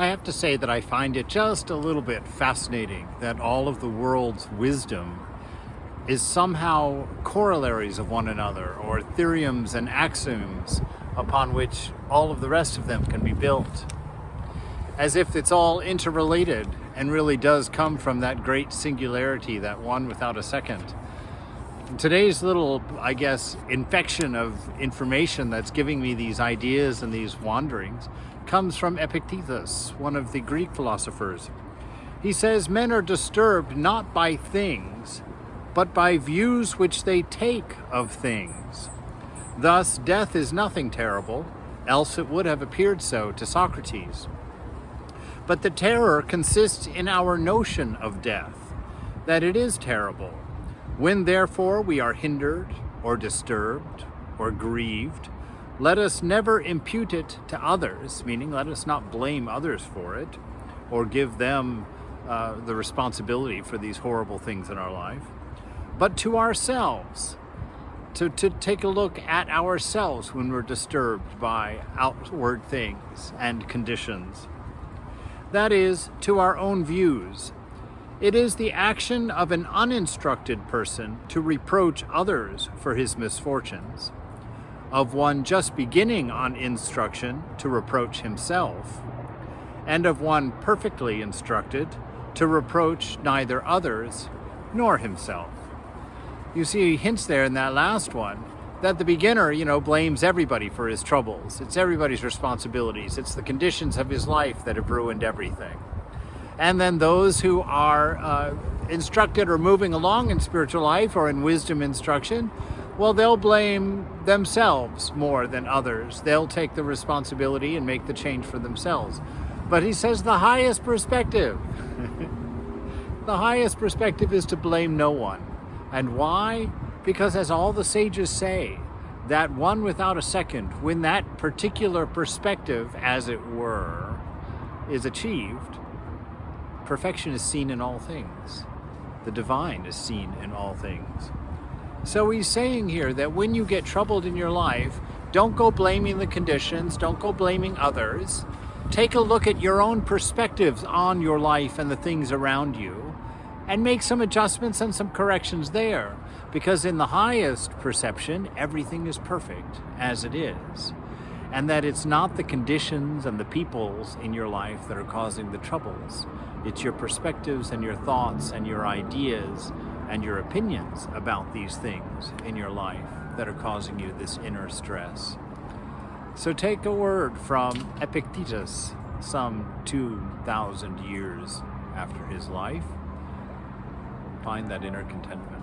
have to say that I find it just a little bit fascinating that all of the world's wisdom is somehow corollaries of one another, or theorems and axioms upon which all of the rest of them can be built. As if it's all interrelated and really does come from that great singularity, that one without a second. Today's little, I guess, infection of information that's giving me these ideas and these wanderings comes from Epictetus, one of the Greek philosophers. He says, men are disturbed not by things, but by views which they take of things. Thus, death is nothing terrible, else it would have appeared so to Socrates. But the terror consists in our notion of death, that it is terrible. When therefore we are hindered, or disturbed, or grieved, let us never impute it to others, meaning let us not blame others for it, or give them the responsibility for these horrible things in our life, but to ourselves, to take a look at ourselves when we're disturbed by outward things and conditions. That is, to our own views. It is the action of an uninstructed person to reproach others for his misfortunes, of one just beginning on instruction to reproach himself, and of one perfectly instructed to reproach neither others nor himself. You see, he hints there in that last one that the beginner, blames everybody for his troubles. It's everybody's responsibilities. It's the conditions of his life that have ruined everything. And then those who are instructed or moving along in spiritual life or in wisdom instruction, well, they'll blame themselves more than others. They'll take the responsibility and make the change for themselves. But he says the highest perspective, the highest perspective is to blame no one. And why? Because as all the sages say, that one without a second, when that particular perspective, as it were, is achieved, perfection is seen in all things. The divine is seen in all things. So he's saying here that when you get troubled in your life, don't go blaming the conditions, don't go blaming others. Take a look at your own perspectives on your life and the things around you, and make some adjustments and some corrections there. Because in the highest perception, everything is perfect as it is. And that it's not the conditions and the peoples in your life that are causing the troubles. It's your perspectives and your thoughts and your ideas and your opinions about these things in your life that are causing you this inner stress. So take a word from Epictetus, some 2,000 years after his life. Find that inner contentment.